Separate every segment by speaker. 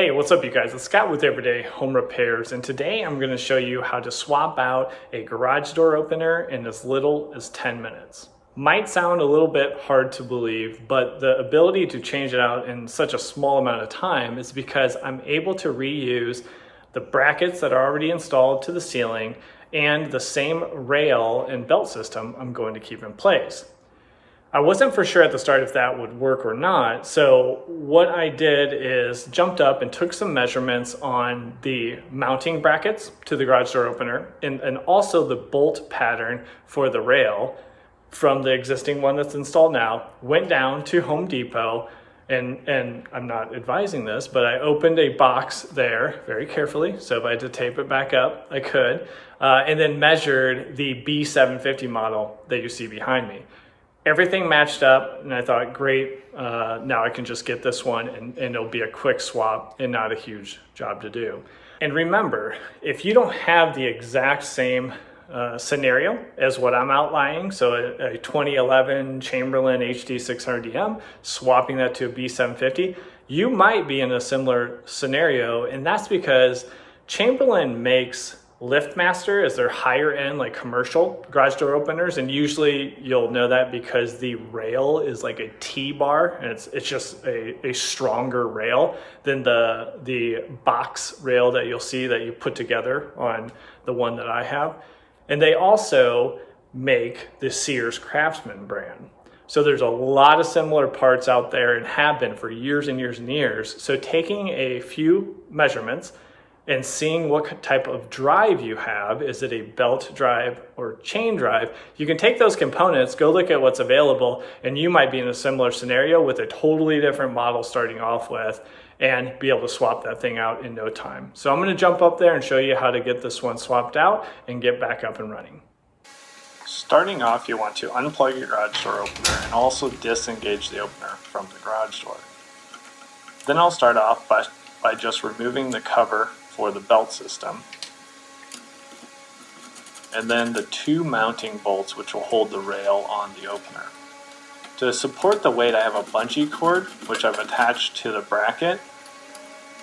Speaker 1: Hey, what's up you guys? It's Scott with Everyday Home Repairs, and today I'm going to show you how to swap out a garage door opener in as little as 10 minutes. Might sound a little bit hard to believe, but the ability to change it out in such a small amount of time is because I'm able to reuse the brackets that are already installed to the ceiling and the same rail and belt system I'm going to keep in place. I wasn't for sure at the start if that would work or not, so what I did is jumped up and took some measurements on the mounting brackets to the garage door opener and also the bolt pattern for the rail from the existing one that's installed now. Went down to Home Depot and I'm not advising this, but I opened a box there very carefully, so if I had to tape it back up, I could, and then measured the B750 model that you see behind me. Everything matched up, and I thought, great, now I can just get this one and it'll be a quick swap and not a huge job to do. And remember, if you don't have the exact same scenario as what I'm outlining, so a 2011 Chamberlain HD660M, swapping that to a B750, you might be in a similar scenario, and that's because Chamberlain makes LiftMaster as their higher end, like commercial garage door openers, and usually you'll know that because the rail is like a T-bar, and it's just a stronger rail than the box rail that you'll see that you put together on the one that I have. And they also make the Sears Craftsman brand. So there's a lot of similar parts out there and have been for years and years and years. So taking a few measurements and seeing what type of drive you have, is it a belt drive or chain drive, you can take those components, go look at what's available, and you might be in a similar scenario with a totally different model starting off with and be able to swap that thing out in no time. So I'm gonna jump up there and show you how to get this one swapped out and get back up and running. Starting off, you want to unplug your garage door opener and also disengage the opener from the garage door. Then I'll start off by just removing the cover for the belt system, and then the two mounting bolts which will hold the rail on the opener. To support the weight, I have a bungee cord which I've attached to the bracket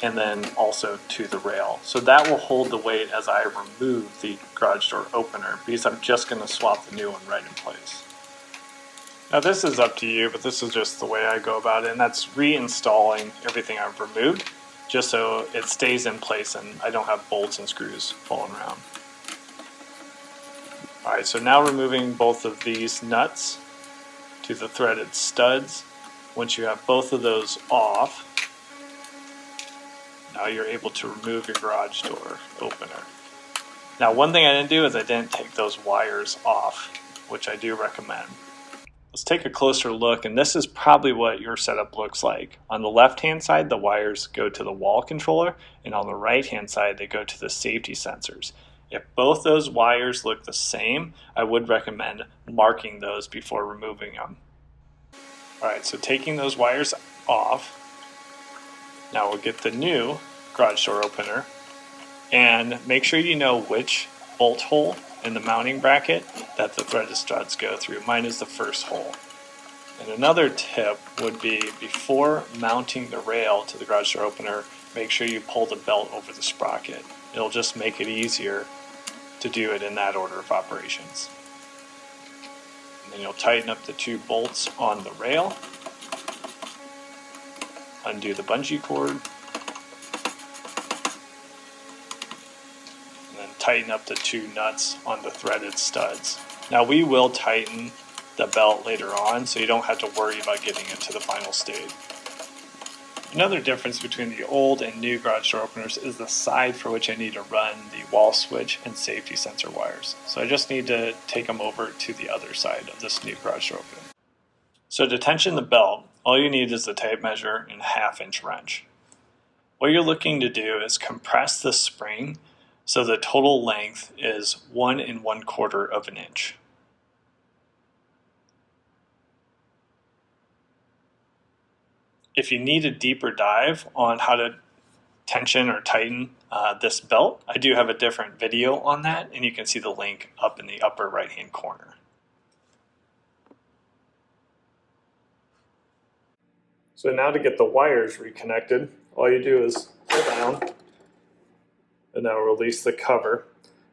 Speaker 1: and then also to the rail, so that will hold the weight as I remove the garage door opener, because I'm just going to swap the new one right in place. Now this is up to you, but this is just the way I go about it, and that's reinstalling everything I've removed just so it stays in place and I don't have bolts and screws falling around. Alright, so now removing both of these nuts to the threaded studs. Once you have both of those off, now you're able to remove your garage door opener. Now one thing I didn't do is I didn't take those wires off, which I do recommend. Let's take a closer look, and this is probably what your setup looks like. On the left hand side, the wires go to the wall controller, and on the right hand side they go to the safety sensors. If both those wires look the same, I would recommend marking those before removing them. Alright, so taking those wires off, now we'll get the new garage door opener, and make sure you know which bolt hole in the mounting bracket that the threaded studs go through. Mine is the first hole. And another tip would be, before mounting the rail to the garage door opener, make sure you pull the belt over the sprocket. It'll just make it easier to do it in that order of operations. And then you'll tighten up the two bolts on the rail, undo the bungee cord, tighten up the two nuts on the threaded studs. Now we will tighten the belt later on, so you don't have to worry about getting it to the final stage. Another difference between the old and new garage door openers is the side for which I need to run the wall switch and safety sensor wires. So I just need to take them over to the other side of this new garage door opener. So to tension the belt, all you need is the tape measure and a 1/2 inch wrench. What you're looking to do is compress the spring so the total length is 1 1/4 inch. If you need a deeper dive on how to tension or tighten this belt, I do have a different video on that, and you can see the link up in the upper right hand corner. So now to get the wires reconnected, all you do is pull down, and now release the cover.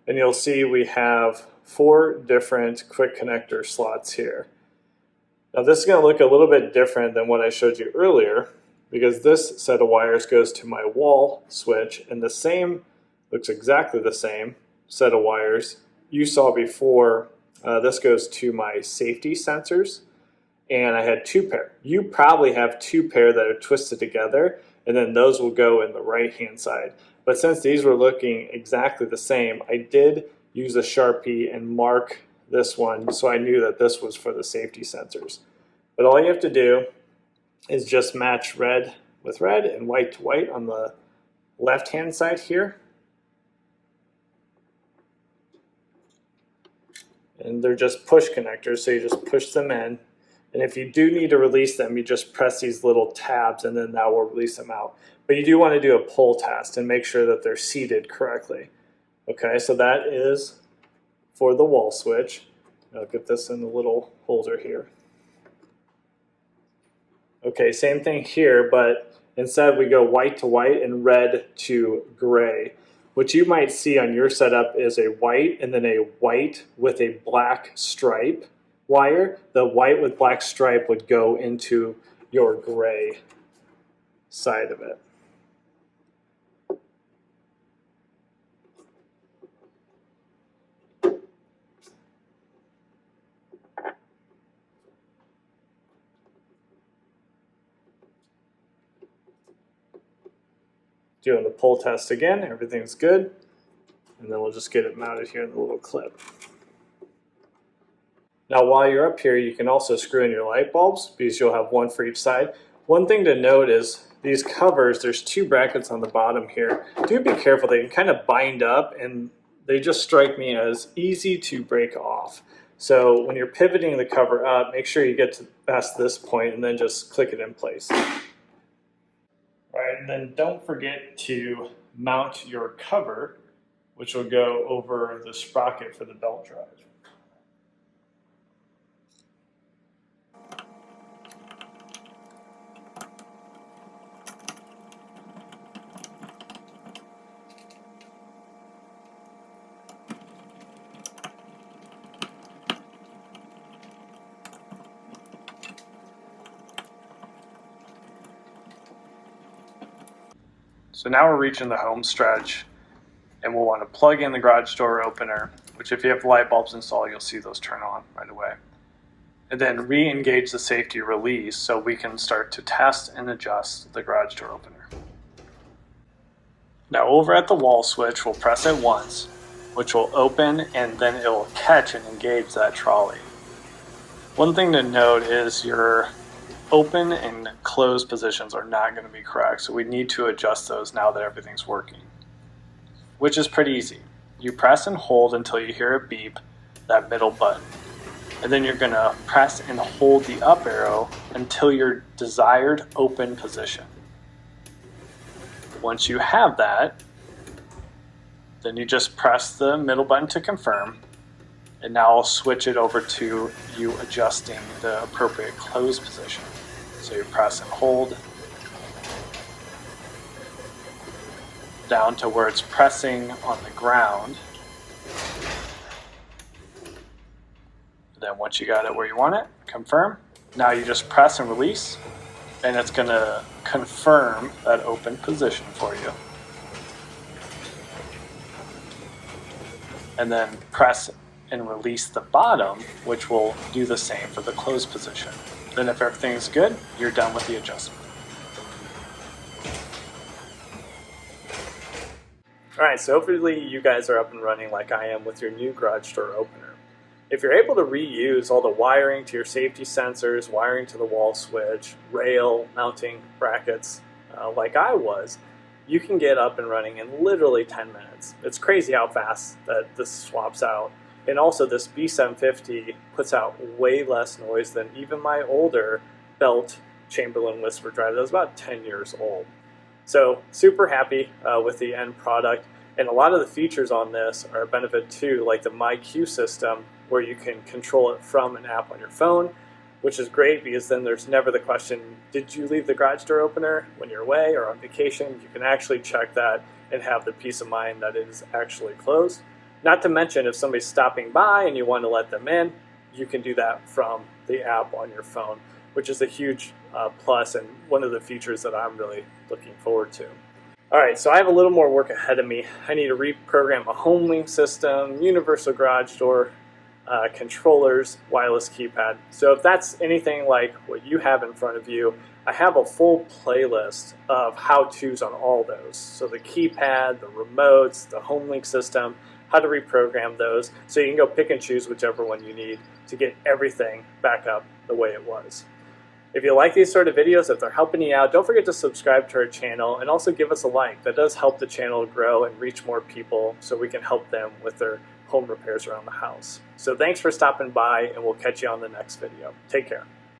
Speaker 1: And you'll see we have 4 different quick connector slots here. Now this is going to look a little bit different than what I showed you earlier, because this set of wires goes to my wall switch, and the same, looks exactly the same set of wires you saw before. This goes to my safety sensors, and I had 2 pair. You probably have 2 pair that are twisted together, and then those will go in the right hand side. But since these were looking exactly the same, I did use a Sharpie and mark this one so I knew that this was for the safety sensors. But all you have to do is just match red with red and white to white on the left hand side here. And they're just push connectors, so you just push them in. And if you do need to release them, you just press these little tabs and then that will release them out. But you do want to do a pull test and make sure that they're seated correctly. Okay, so that is for the wall switch. I'll get this in the little holder here. Okay, same thing here, but instead we go white to white and red to gray. What you might see on your setup is a white and then a white with a black stripe wire. The white with black stripe would go into your gray side of it. Doing the pull test again, everything's good. And then we'll just get it mounted here in the little clip. Now while you're up here, you can also screw in your light bulbs because you'll have one for each side. One thing to note is these covers, there's 2 brackets on the bottom here. Do be careful, they can kind of bind up and they just strike me as easy to break off. So when you're pivoting the cover up, make sure you get to past this point and then just click it in place. Right, and then don't forget to mount your cover, which will go over the sprocket for the belt drive. So now we're reaching the home stretch, and we'll want to plug in the garage door opener, which if you have light bulbs installed, you'll see those turn on right away. And then re-engage the safety release so we can start to test and adjust the garage door opener. Now over at the wall switch, we'll press it once, which will open, and then it will catch and engage that trolley. One thing to note is your open and closed positions are not going to be correct, so we need to adjust those now that everything's working, which is pretty easy. You press and hold until you hear a beep, that middle button, and then you're going to press and hold the up arrow until your desired open position. Once you have that, then you just press the middle button to confirm, and now I'll switch it over to you adjusting the appropriate close position. So you press and hold down to where it's pressing on the ground. Then once you got it where you want it, confirm. Now you just press and release, and it's going to confirm that open position for you. And then press and release the bottom, which will do the same for the closed position. Then if everything's good, you're done with the adjustment. Alright, so hopefully you guys are up and running like I am with your new garage door opener. If you're able to reuse all the wiring to your safety sensors, wiring to the wall switch, rail, mounting brackets, like I was, you can get up and running in literally 10 minutes. It's crazy how fast that this swaps out. And also this B750 puts out way less noise than even my older belt Chamberlain Whisper Drive that was about 10 years old. So super happy with the end product. And a lot of the features on this are a benefit too, like the My Cue system, where you can control it from an app on your phone. which is great because then there's never the question, did you leave the garage door opener when you're away or on vacation? You can actually check that and have the peace of mind that it is actually closed. Not to mention, if somebody's stopping by and you want to let them in, you can do that from the app on your phone, which is a huge plus and one of the features that I'm really looking forward to. All right, so I have a little more work ahead of me. I need to reprogram a home link system, universal garage door, controllers, wireless keypad. So if that's anything like what you have in front of you, I have a full playlist of how-tos on all those. So the keypad, the remotes, the home link system, how to reprogram those. So you can go pick and choose whichever one you need to get everything back up the way it was. If you like these sort of videos, if they're helping you out, don't forget to subscribe to our channel and also give us a like. That does help the channel grow and reach more people so we can help them with their home repairs around the house. So thanks for stopping by, and we'll catch you on the next video. Take care.